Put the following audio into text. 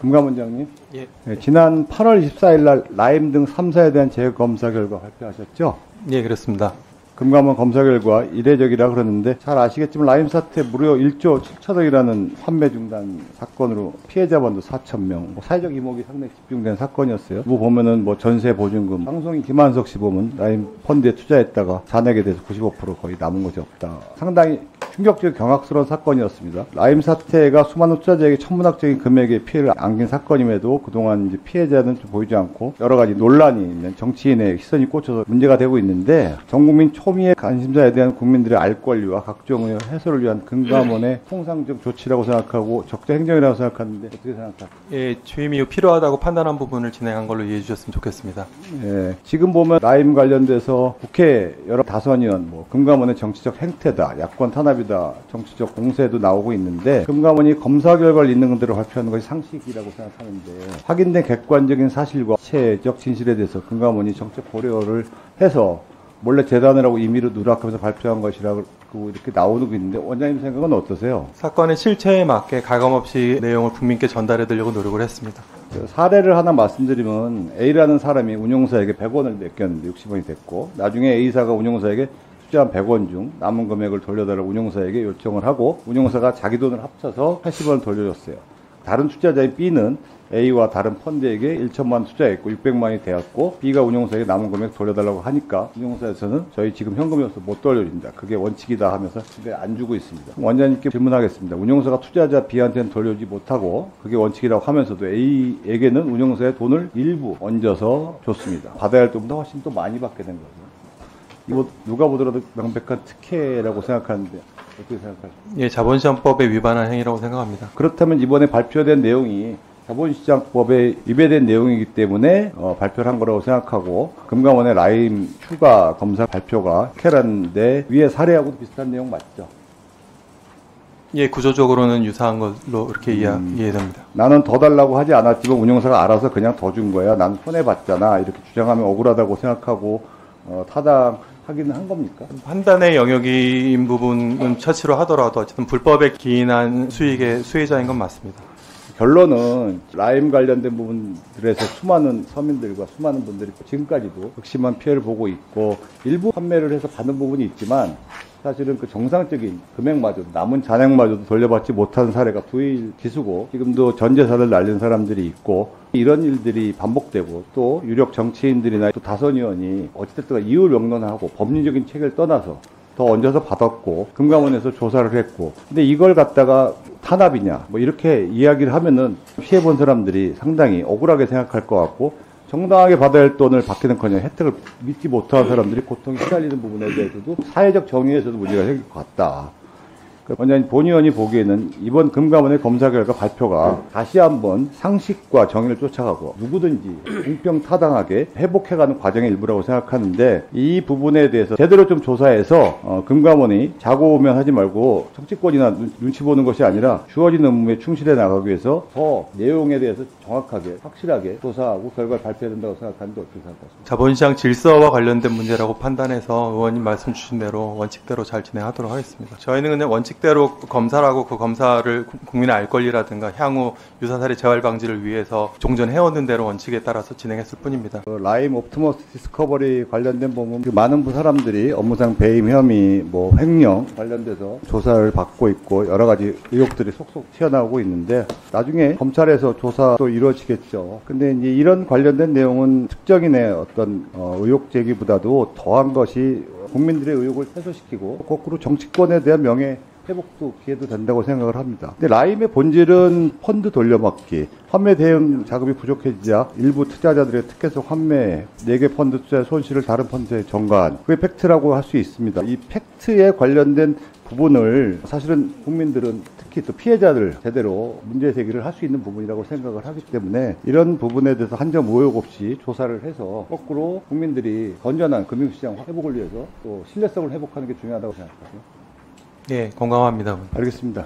금감원장님, 예. 네, 지난 8월 24일 날 라임 등 3사에 대한 재검사 결과 발표하셨죠? 예, 그렇습니다. 금감원 검사 결과 이례적이라 그러는데 잘 아시겠지만 라임 사태 무려 1조 7천억이라는 판매 중단 사건으로 피해자번도 4,000명, 사회적 이목이 상당히 집중된 사건이었어요. 뭐 보면은 전세 보증금, 방송인 김한석 씨 보면 라임 펀드에 투자했다가 잔액에 대해서 95% 거의 남은 것이 없다. 상당히 충격적 경악스러운 사건이었습니다. 라임 사태가 수많은 투자자에게 천문학적인 금액의 피해를 안긴 사건임에도 그동안 이제 피해자는 좀 보이지 않고 여러 가지 논란이 있는 정치인의 시선이 꽂혀서 문제가 되고 있는데 전 국민 초미의 관심사에 대한 국민들의 알 권리와 각종의 해소를 위한 금감원의 통상적 조치라고 생각하고 적정 행정이라고 생각하는데 어떻게 생각하세요? 예, 취임 이후 필요하다고 판단한 부분을 진행한 걸로 이해해 주셨으면 좋겠습니다. 예, 지금 보면 라임 관련돼서 국회 여러 다선 의원, 금감원의 정치적 행태다, 야권 탄압이다, 정치적 공세도 나오고 있는데 금감원이 검사 결과를 있는 그대로 발표하는 것이 상식이라고 생각하는데 확인된 객관적인 사실과 체적 진실에 대해서 금감원이 정책 고려를 해서 몰래 재단을 하고 임의로 누락하면서 발표한 것이라고 이렇게 나오는 게 있는데 원장님 생각은 어떠세요? 사건의 실체에 맞게 가감없이 내용을 국민께 전달해 드리려고 노력을 했습니다. 사례를 하나 말씀드리면 A라는 사람이 운용사에게 100원을 맡겼는데 60원이 됐고 나중에 A사가 운용사에게 투자한 100원 중 남은 금액을 돌려달라고 운용사에게 요청을 하고 운용사가 자기 돈을 합쳐서 80원을 돌려줬어요. 다른 투자자인 B는 A와 다른 펀드에게 1천만 원 투자했고 600만 원이 되었고 B가 운용사에게 남은 금액 돌려달라고 하니까 운용사에서는 저희 지금 현금이 없어서 못 돌려준다. 그게 원칙이다 하면서 근데 안 주고 있습니다. 원장님께 질문하겠습니다. 운용사가 투자자 B한테는 돌려주지 못하고 그게 원칙이라고 하면서도 A에게는 운용사의 돈을 일부 얹어서 줬습니다. 받아야 할 돈보다 훨씬 또 많이 받게 된 거죠. 이거 누가 보더라도 명백한 특혜라고 생각하는데 어떻게 생각하십니까? 예, 자본시장법에 위반한 행위라고 생각합니다. 그렇다면 이번에 발표된 내용이 자본시장법에 위배된 내용이기 때문에 발표를 한 거라고 생각하고 금감원의 라임 추가 검사 발표가 특혜라는데 위에 사례하고도 비슷한 내용 맞죠? 예, 구조적으로는 유사한 걸로 이렇게 이해됩니다. 나는 더 달라고 하지 않았지만 운용사가 알아서 그냥 더 준 거야. 난 손해봤잖아. 이렇게 주장하면 억울하다고 생각하고 타당하기는 한 겁니까? 판단의 영역인 부분은 처치로 하더라도 어쨌든 불법에 기인한 수익의 수혜자인 건 맞습니다. 결론은 라임 관련된 부분들에서 수많은 서민들과 수많은 분들이 지금까지도 극심한 피해를 보고 있고 일부 판매를 해서 받는 부분이 있지만 사실은 그 정상적인 금액마저도 남은 잔액마저도 돌려받지 못하는 사례가 부일 기수고 지금도 전 재산을 날린 사람들이 있고 이런 일들이 반복되고 또 유력 정치인들이나 또 다선 의원이 어찌됐든 이유 명론하고 법리적인 책을 떠나서 더 얹어서 받았고 금감원에서 조사를 했고 근데 이걸 갖다가 탄압이냐 이렇게 이야기를 하면은 피해본 사람들이 상당히 억울하게 생각할 것 같고 정당하게 받아야 할 돈을 받기는커녕 혜택을 믿지 못한 사람들이 고통이 시달리는 부분에 대해서도 사회적 정의에서도 문제가 생길 것 같다. 원장님 본 의원이 보기에는 이번 금감원의 검사 결과 발표가 다시 한번 상식과 정의를 쫓아가고 누구든지 공평타당하게 회복해가는 과정의 일부라고 생각하는데 이 부분에 대해서 제대로 좀 조사해서 금감원이 자고 오면 하지 말고 정치권이나 눈치 보는 것이 아니라 주어진 업무에 충실해 나가기 위해서 더 내용에 대해서 정확하게 확실하게 조사하고 결과를 발표해야 된다고 생각하는데 어떻게 생각하십니까? 자본시장 질서와 관련된 문제라고 판단해서 의원님 말씀 주신 대로 원칙대로 잘 진행하도록 하겠습니다. 저희는 그냥 원칙대로 검사를 하고 그 검사를 국민의 알 권리라든가 향후 유사 사례 재발 방지를 위해서 종전해오는 대로 원칙에 따라서 진행했을 뿐입니다. 라임 옵티머스 디스커버리 관련된 부분 많은 사람들이 업무상 배임 혐의 횡령 관련돼서 조사를 받고 있고 여러 가지 의혹들이 속속 튀어나오고 있는데 나중에 검찰에서 조사도 이루어지겠죠. 근데 이제 이런 관련된 내용은 특정인의 어떤 의혹 제기보다도 더한 것이 국민들의 의혹을 해소시키고 거꾸로 정치권에 대한 명예 회복도 기회도 된다고 생각을 합니다. 근데 라임의 본질은 펀드 돌려막기, 환매 대응 자금이 부족해지자 일부 투자자들의 특혜성 환매, 4개 펀드 투자의 손실을 다른 펀드에 전가한 그게 팩트라고 할 수 있습니다. 이 팩트에 관련된 부분을 사실은 국민들은 특히 또 피해자들 제대로 문제 제기를 할 수 있는 부분이라고 생각을 하기 때문에 이런 부분에 대해서 한 점 의혹 없이 조사를 해서 거꾸로 국민들이 건전한 금융시장 회복을 위해서 또 신뢰성을 회복하는 게 중요하다고 생각합니다. 예, 공감합니다. 알겠습니다.